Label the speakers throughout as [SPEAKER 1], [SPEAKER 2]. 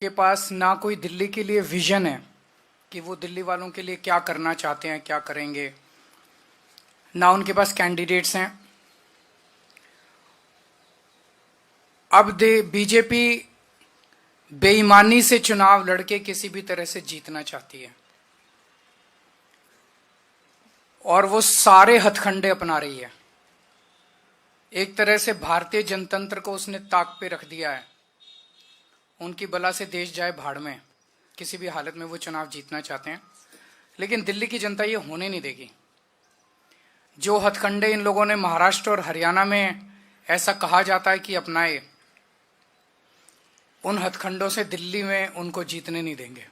[SPEAKER 1] के पास ना कोई दिल्ली के लिए विजन है कि वो दिल्ली वालों के लिए क्या करना चाहते हैं, क्या करेंगे। ना उनके पास कैंडिडेट्स हैं। अब बीजेपी बेईमानी से चुनाव लड़के किसी भी तरह से जीतना चाहती है और वो सारे हथकंडे अपना रही है। एक तरह से भारतीय जनतंत्र को उसने ताक पे रख दिया है। उनकी बला से देश जाए भाड़ में, किसी भी हालत में वो चुनाव जीतना चाहते हैं, लेकिन दिल्ली की जनता ये होने नहीं देगी। जो हथकंडे इन लोगों ने महाराष्ट्र और हरियाणा में ऐसा कहा जाता है कि अपनाए, उन हथकंडों से दिल्ली में उनको जीतने नहीं देंगे।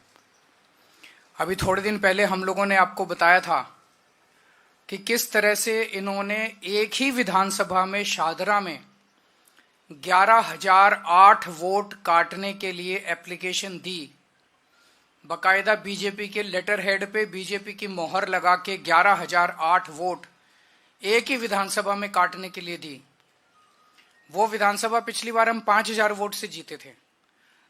[SPEAKER 1] अभी थोड़े दिन पहले हम लोगों ने आपको बताया था कि किस तरह से इन्होंने एक ही विधानसभा में शाहदरा में 11,008 वोट काटने के लिए एप्लीकेशन दी। बकायदा बीजेपी के लेटर हेड पे बीजेपी की मोहर लगा के 11,008 वोट एक ही विधानसभा में काटने के लिए दी। वो विधानसभा पिछली बार हम 5,000 वोट से जीते थे।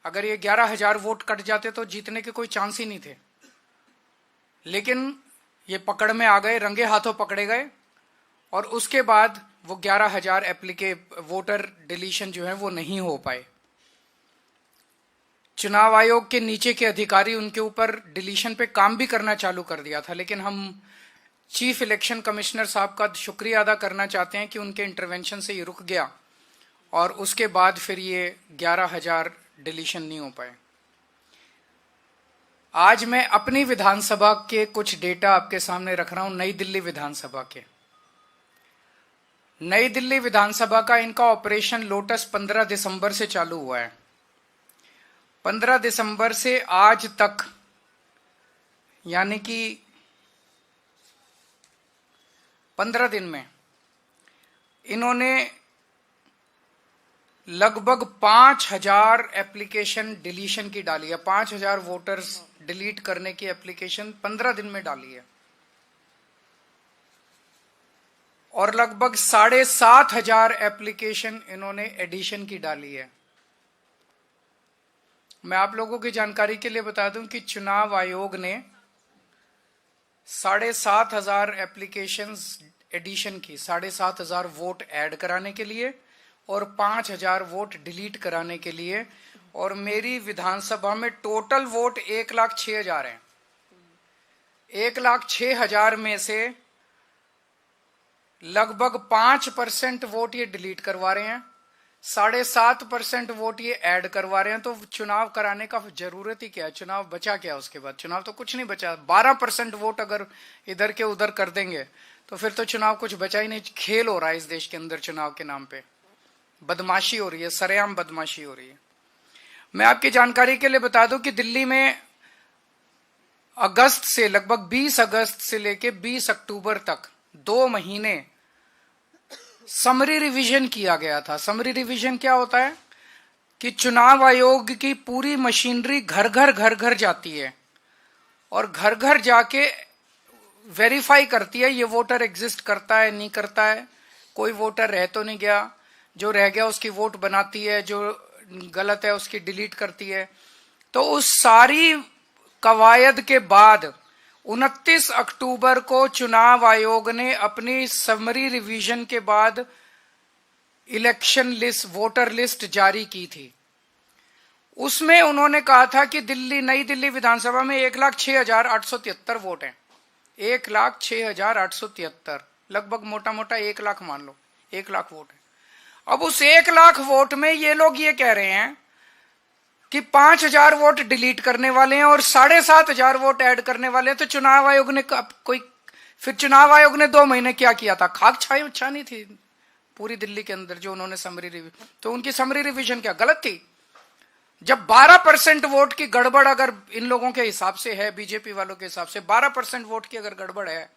[SPEAKER 1] अगर ये 11,000 वोट कट जाते तो जीतने के कोई चांस ही नहीं थे, लेकिन ये पकड़ में आ गए, रंगे हाथों पकड़े गए और उसके बाद वो 11,000 वोटर डिलीशन जो है वो नहीं हो पाए। चुनाव आयोग के नीचे के अधिकारी उनके ऊपर डिलीशन पे काम भी करना चालू कर दिया था, लेकिन हम चीफ इलेक्शन कमिश्नर साहब का शुक्रिया अदा करना चाहते हैं कि उनके इंटरवेंशन से ये रुक गया और उसके बाद फिर ये 11,000 डिलीशन नहीं हो पाए। आज मैं अपनी विधानसभा के कुछ डेटा आपके सामने रख रहा हूं। नई दिल्ली विधानसभा के, नई दिल्ली विधानसभा का इनका ऑपरेशन लोटस 15 दिसंबर से चालू हुआ है। 15 दिसंबर से आज तक, यानी कि 15 दिन में इन्होंने लगभग 5,000 एप्लीकेशन डिलीशन की डाली है। 5,000 वोटर्स डिलीट करने की एप्लीकेशन 15 दिन में डाली है और लगभग 7,500 एप्लीकेशन इन्होंने एडिशन की डाली है। मैं आप लोगों की जानकारी के लिए बता दूं कि चुनाव आयोग ने 7,500 एप्लीकेशंस एडिशन की, 7,500 वोट ऐड कराने के लिए और 5,000 वोट डिलीट कराने के लिए, और मेरी विधानसभा में टोटल वोट 1,06,000 हैं। 1,06,000 में से लगभग 5% वोट ये डिलीट करवा रहे हैं, 7.5% वोट ये ऐड करवा रहे हैं। तो चुनाव कराने का जरूरत ही क्या है? चुनाव बचा क्या उसके बाद? चुनाव तो कुछ नहीं बचा। 12% वोट अगर इधर के उधर कर देंगे तो फिर तो चुनाव कुछ बचा ही नहीं। खेल हो रहा है इस देश के अंदर चुनाव के नाम पे, बदमाशी हो रही है, सरेआम बदमाशी हो रही है। मैं आपकी जानकारी के लिए बता दूं कि दिल्ली में अगस्त से, लगभग 20 अगस्त से लेके 20 अक्टूबर तक 2 महीने समरी रिवीजन किया गया था। समरी रिवीजन क्या होता है कि चुनाव आयोग की पूरी मशीनरी घर घर जाती है और घर घर जाके वेरीफाई करती है ये वोटर एग्जिस्ट करता है, नहीं करता है, कोई वोटर रह तो नहीं गया, जो रह गया उसकी वोट बनाती है, जो गलत है उसकी डिलीट करती है। तो उस सारी कवायद के बाद 29 अक्टूबर को चुनाव आयोग ने अपनी समरी रिवीजन के बाद इलेक्शन लिस्ट, वोटर लिस्ट जारी की थी। उसमें उन्होंने कहा था कि नई दिल्ली विधानसभा में 1,06,873 वोट हैं। 1,06,873, लगभग मोटा मोटा 1 लाख मान लो, 1 लाख वोट है। अब उस 1 लाख वोट में ये लोग ये कह रहे हैं कि 5,000 वोट डिलीट करने वाले हैं और 7,500 वोट ऐड करने वाले हैं। तो चुनाव आयोग ने फिर चुनाव आयोग ने 2 महीने क्या किया था? खाक छानी थी पूरी दिल्ली के अंदर जो उन्होंने समरी रिवीजन। तो उनकी समरी रिवीजन क्या गलत थी? जब 12% वोट की गड़बड़ अगर इन लोगों के हिसाब से है, बीजेपी वालों के हिसाब से 12% वोट की अगर गड़बड़ है,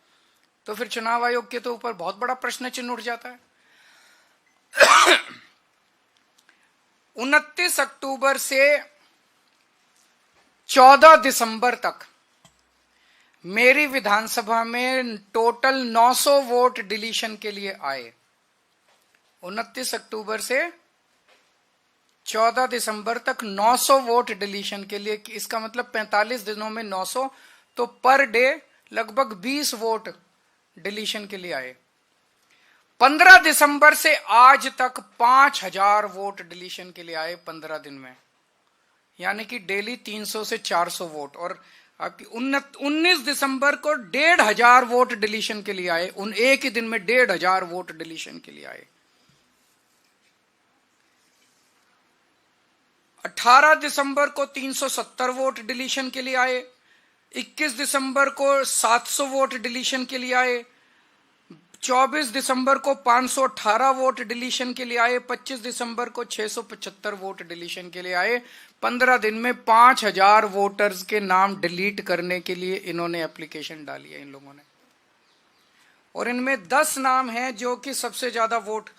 [SPEAKER 1] तो फिर चुनाव आयोग के तो ऊपर बहुत बड़ा प्रश्न चिन्ह उठ जाता है। 29 अक्टूबर से 14 दिसंबर तक मेरी विधानसभा में टोटल 900 वोट डिलीशन के लिए आए। 29 अक्टूबर से 14 दिसंबर तक 900 वोट डिलीशन के लिए। इसका मतलब 45 दिनों में 900, तो पर डे लगभग 20 वोट डिलीशन के लिए आए। 15 दिसंबर से आज तक 5000 वोट डिलीशन के लिए आए 15 दिन में, यानी कि डेली 300 से 400 वोट। और आपकी 19 दिसंबर को 1500 वोट डिलीशन के लिए आए, उन एक ही दिन में 1500 वोट डिलीशन के लिए आए। 18 दिसंबर को 370 वोट डिलीशन के लिए आए, 21 दिसंबर को 700 वोट डिलीशन के लिए आए, 24 दिसंबर को 518 वोट डिलीशन के लिए आए, 25 दिसंबर को 675 वोट डिलीशन के लिए आए। 15 दिन में 5000 वोटर्स के नाम डिलीट करने के लिए इन्होंने एप्लीकेशन डाली है इन लोगों ने। और इनमें 10 नाम हैं जो कि सबसे ज्यादा वोट,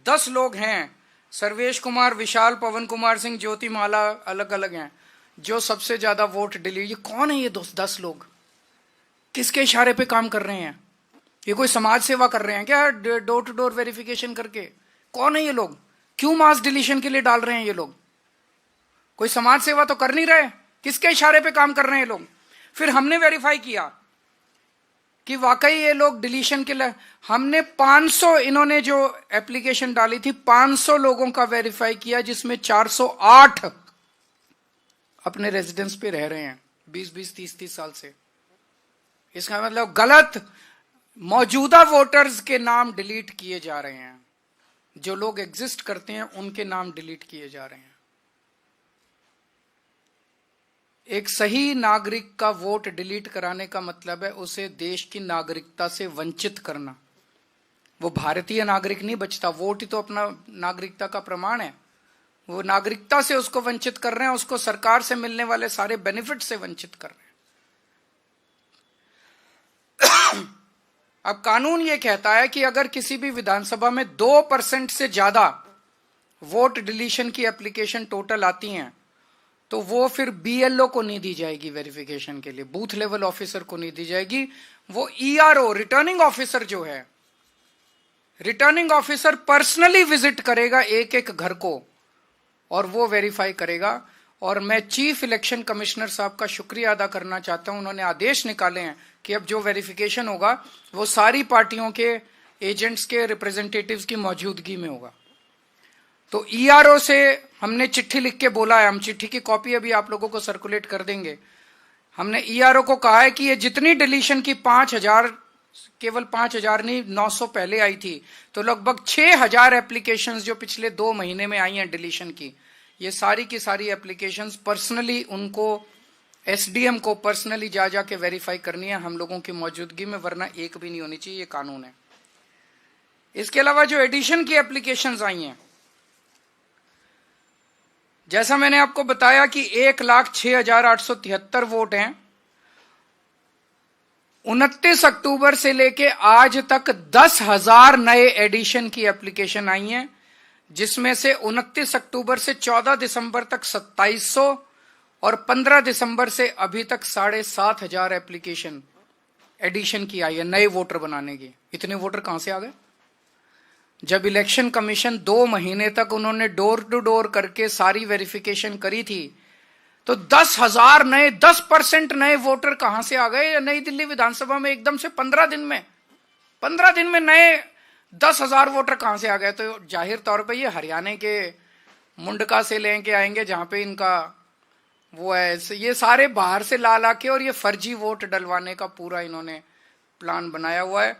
[SPEAKER 1] 10 लोग हैं, सर्वेश कुमार, विशाल, पवन कुमार सिंह, ज्योति माला, अलग अलग हैं, जो सबसे ज्यादा वोट डिलीट। ये कौन है ये 10 लोग? किसके इशारे पे काम कर रहे हैं? ये कोई समाज सेवा कर रहे हैं क्या डोर टू डोर वेरिफिकेशन करके? कौन है ये लोग? क्यों मास डिलीशन के लिए डाल रहे हैं ये लोग? कोई समाज सेवा तो कर नहीं रहे, किसके इशारे पे काम कर रहे हैं ये लोग? फिर हमने वेरीफाई किया कि वाकई ये लोग डिलीशन के लिए, हमने 500, इन्होंने जो एप्लीकेशन डाली थी 500 लोगों का वेरीफाई किया, जिसमें 408 अपने रेजिडेंस पे रह रहे हैं 20-20, 30-30 साल से। इसका मतलब गलत मौजूदा वोटर्स के नाम डिलीट किए जा रहे हैं, जो लोग एग्जिस्ट करते हैं उनके नाम डिलीट किए जा रहे हैं। एक सही नागरिक का वोट डिलीट कराने का मतलब है उसे देश की नागरिकता से वंचित करना। वो भारतीय नागरिक नहीं बचता, वोट ही तो अपना नागरिकता का प्रमाण है। वो नागरिकता से उसको वंचित कर रहे हैं, उसको सरकार से मिलने वाले सारे बेनिफिट से वंचित कर रहे हैं। अब कानून ये कहता है कि अगर किसी भी विधानसभा में 2% से ज्यादा वोट डिलीशन की एप्लीकेशन टोटल आती हैं, तो वो फिर बीएलओ को नहीं दी जाएगी वेरिफिकेशन के लिए, बूथ लेवल ऑफिसर को नहीं दी जाएगी। वो ईआरओ, रिटर्निंग ऑफिसर जो है, रिटर्निंग ऑफिसर पर्सनली विजिट करेगा एक एक घर को और वो वेरीफाई करेगा। और मैं चीफ इलेक्शन कमिश्नर साहब का शुक्रिया अदा करना चाहता हूं, उन्होंने आदेश निकाले हैं कि अब जो वेरिफिकेशन होगा वो सारी पार्टियों के एजेंट्स के रिप्रेजेंटेटिव्स की मौजूदगी में होगा। तो ईआरओ से हमने चिट्ठी लिख के बोला है, हम चिट्ठी की कॉपी अभी आप लोगों को सर्कुलेट कर देंगे। हमने ईआरओ को कहा है कि ये जितनी डिलीशन की 5000, केवल 5000 नहीं 900 पहले आई थी, तो लगभग 6000 एप्लीकेशंस जो पिछले 2 महीने में आई हैं डिलीशन की, ये सारी की सारी एप्लीकेशंस पर्सनली उनको, एसडीएम को पर्सनली जा जाके वेरीफाई करनी है हम लोगों की मौजूदगी में, वरना एक भी नहीं होनी चाहिए, ये कानून है। इसके अलावा जो एडिशन की एप्लीकेशंस आई हैं, जैसा मैंने आपको बताया कि 1,06,873 वोट हैं। 29 अक्टूबर से लेके आज तक 10,000 नए एडिशन की एप्लीकेशन आई हैं, जिसमें से 29 अक्टूबर से 14 दिसंबर तक 2700 और 15 दिसंबर से अभी तक 7,500 एप्लीकेशन एडिशन की आई है नए वोटर बनाने की। इतने वोटर कहां से आ गए? जब इलेक्शन कमीशन 2 महीने तक उन्होंने डोर टू डोर करके सारी वेरिफिकेशन करी थी, तो 10,000 नए, 10% नए वोटर कहां से आ गए नई दिल्ली विधानसभा में एकदम से 15 दिन में? 15 दिन में नए 10,000 वोटर कहां से आ गए? तो जाहिर तौर पे ये हरियाणा के मुंडका से लेके आएंगे, जहां पे इनका वो है। ये सारे बाहर से ला ला के और ये फर्जी वोट डलवाने का पूरा इन्होंने प्लान बनाया हुआ है।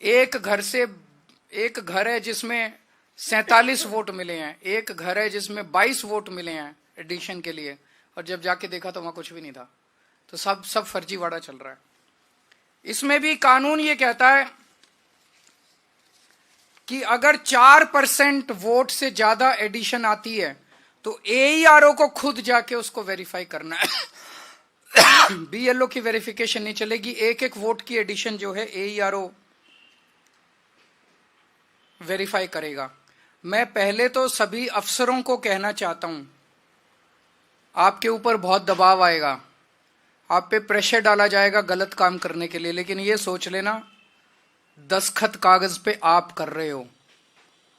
[SPEAKER 1] एक घर है जिसमें 47 वोट मिले हैं, एक घर है जिसमें 22 वोट मिले हैं एडिशन के लिए, और जब जाके देखा तो वहां कुछ भी नहीं था। तो सब फर्जीवाड़ा चल रहा है। इसमें भी कानून ये कहता है कि अगर 4% वोट से ज्यादा एडिशन आती है तो एईआरओ को खुद जाके उसको वेरीफाई करना है। बीएलओ की वेरिफिकेशन नहीं चलेगी। एक एक वोट की एडिशन जो है एईआरओ वेरीफाई करेगा। मैं पहले तो सभी अफसरों को कहना चाहता हूं, आपके ऊपर बहुत दबाव आएगा, आप पे प्रेशर डाला जाएगा गलत काम करने के लिए, लेकिन ये सोच लेना दस्तखत कागज पे आप कर रहे हो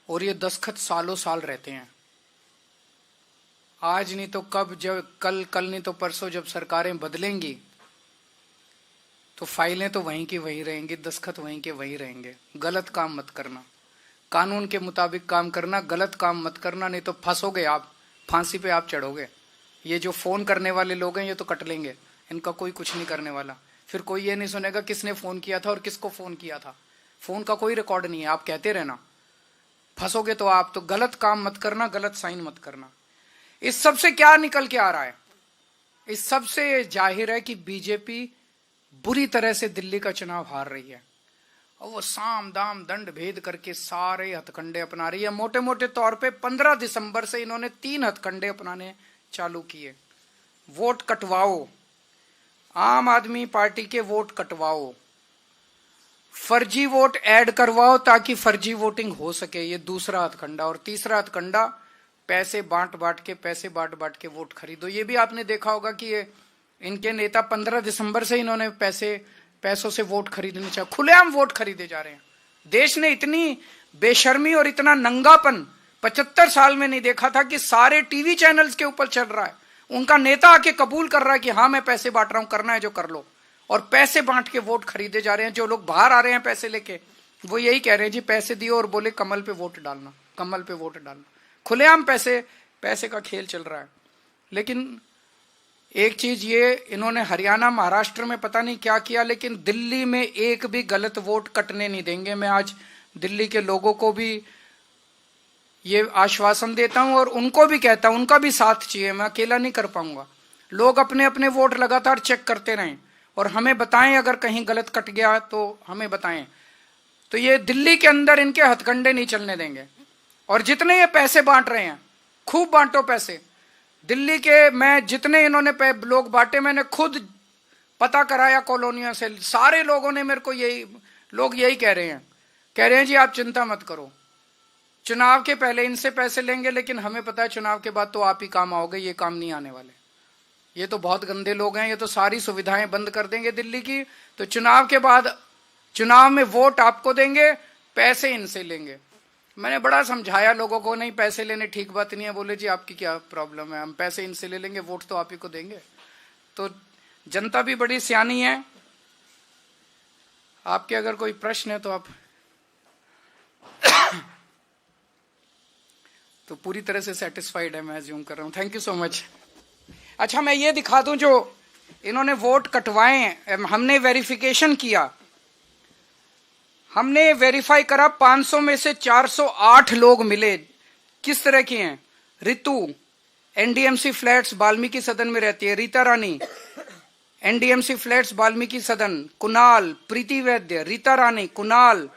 [SPEAKER 1] और ये दस्तखत सालों साल रहते हैं। आज नहीं तो कब, जब कल, कल नहीं तो परसों जब सरकारें बदलेंगी तो फाइलें तो वहीं की वहीं रहेंगी, दस्तखत वहीं के वहीं रहेंगे। गलत काम मत करना, कानून के मुताबिक काम करना, गलत काम मत करना, नहीं तो फंसोगे आप, फांसी पे आप चढ़ोगे। ये जो फोन करने वाले लोग हैं ये तो कट लेंगे, इनका कोई कुछ नहीं करने वाला। फिर कोई ये नहीं सुनेगा किसने फोन किया था और किसको फोन किया था, फोन का कोई रिकॉर्ड नहीं है, आप कहते रहना। फंसोगे तो आप, तो गलत काम मत करना, गलत साइन मत करना। इस सब से क्या निकल के आ रहा है? इस सब से जाहिर है कि बीजेपी बुरी तरह से दिल्ली का चुनाव हार रही है और वो साम दाम दंड भेद करके सारे हथकंडे अपना रही है। मोटे मोटे तौर पे 15 दिसंबर से इन्होंने 3 हथकंडे अपनाने चालू किए। वोट कटवाओ, आम आदमी पार्टी के वोट कटवाओ, फर्जी वोट ऐड करवाओ ताकि फर्जी वोटिंग हो सके, ये दूसरा हथकंडा। और तीसरा हथकंडा, पैसे बांट बांट के वोट खरीदो। ये भी आपने देखा होगा कि ये इनके नेता 15 दिसंबर से इन्होंने पैसों से वोट खरीदने चाहिए, खुलेआम वोट खरीदे जा रहे हैं। देश ने इतनी बेशर्मी और इतना नंगापन 75 साल में नहीं देखा था कि सारे टीवी चैनल्स के ऊपर चल रहा है। उनका नेता आके कबूल कर रहा है कि हाँ मैं पैसे बांट रहा हूं, करना है जो कर लो। और पैसे बांट के वोट खरीदे जा रहे हैं। जो लोग बाहर आ रहे हैं पैसे लेके, वो यही कह रहे हैं जी पैसे दियो और बोले कमल पे वोट डालना, कमल पे वोट डालना। खुलेआम पैसे का खेल चल रहा है। लेकिन एक चीज ये, इन्होंने हरियाणा महाराष्ट्र में पता नहीं क्या किया, लेकिन दिल्ली में एक भी गलत वोट कटने नहीं देंगे। मैं आज दिल्ली के लोगों को भी ये आश्वासन देता हूं और उनको भी कहता हूं, उनका भी साथ चाहिए, मैं अकेला नहीं कर पाऊंगा। लोग अपने अपने वोट लगातार चेक करते रहें और हमें बताएं अगर कहीं गलत कट गया तो हमें बताएं। तो ये दिल्ली के अंदर इनके हथकंडे नहीं चलने देंगे। और जितने ये पैसे बांट रहे हैं, खूब बांटो पैसे। दिल्ली के मैं जितने इन्होंने लोग बांटे, मैंने खुद पता कराया कॉलोनियों से, सारे लोगों ने मेरे को लोग यही कह रहे हैं जी आप चिंता मत करो, चुनाव के पहले इनसे पैसे लेंगे, लेकिन हमें पता है चुनाव के बाद तो आप ही काम आओगे, ये काम नहीं आने वाले। ये तो बहुत गंदे लोग हैं, ये तो सारी सुविधाएं बंद कर देंगे दिल्ली की। तो चुनाव के बाद, चुनाव में वोट आपको देंगे, पैसे इनसे लेंगे। मैंने बड़ा समझाया लोगों को, नहीं पैसे लेने ठीक बात नहीं है। बोले जी आपकी क्या प्रॉब्लम है, हम पैसे इनसे ले लेंगे, वोट तो आप ही को देंगे। तो जनता भी बड़ी सियानी है। आपके अगर कोई प्रश्न है तो आप तो पूरी तरह से सेटिस्फाइड है, मैं अज्यूम कर रहा हूं। Thank you so much. अच्छा, मैं ये दिखा दूं, जो इन्होंने वोट कटवाए, हमने वेरिफिकेशन किया, हमने वेरीफाई करा, 500 में से 408 लोग मिले। किस तरह के हैं? रितु, एनडीएमसी फ्लैट्स वाल्मीकि सदन में रहती है। रीता रानी, एनडीएमसी फ्लैट्स वाल्मीकि सदन। कुणाल, प्रीति वैद्य, रीता रानी, कुणाल,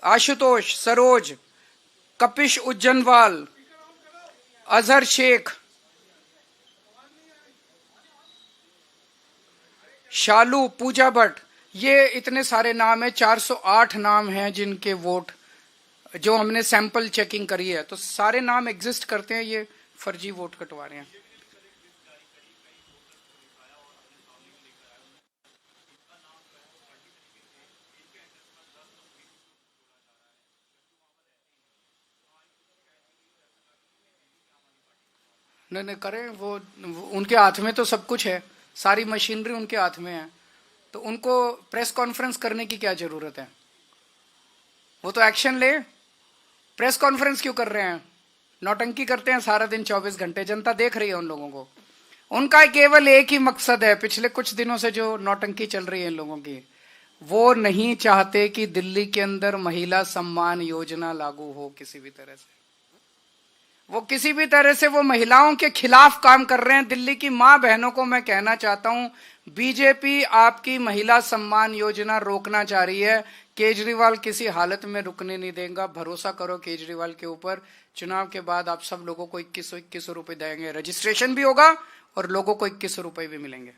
[SPEAKER 1] आशुतोष, सरोज, कपिश उज्जैनवाल, अजहर शेख, शालू, पूजा भट्ट, ये इतने सारे नाम है। 408 नाम हैं जिनके वोट, जो हमने सैंपल चेकिंग करी है, तो सारे नाम एग्जिस्ट करते हैं। ये फर्जी वोट कटवा रहे हैं। नहीं करें, वो उनके हाथ में तो सब कुछ है, सारी मशीनरी उनके हाथ में है। तो उनको प्रेस कॉन्फ्रेंस करने की क्या जरूरत है? वो तो एक्शन ले। प्रेस कॉन्फ्रेंस क्यों कर रहे हैं? नौटंकी करते हैं सारा दिन 24 घंटे, जनता देख रही है उन लोगों को। उनका केवल एक ही मकसद है, पिछले कुछ दिनों से जो नौटंकी चल रही है इन लोगों की, वो नहीं चाहते कि दिल्ली के अंदर महिला सम्मान योजना लागू हो किसी भी तरह से। वो किसी भी तरह से वो महिलाओं के खिलाफ काम कर रहे हैं। दिल्ली की मां बहनों को मैं कहना चाहता हूं, बीजेपी आपकी महिला सम्मान योजना रोकना चाह रही है। केजरीवाल किसी हालत में रुकने नहीं देगा। भरोसा करो केजरीवाल के ऊपर। चुनाव के बाद आप सब लोगों को 2121 रुपए देंगे, रजिस्ट्रेशन भी होगा और लोगों को 21 रुपए भी मिलेंगे।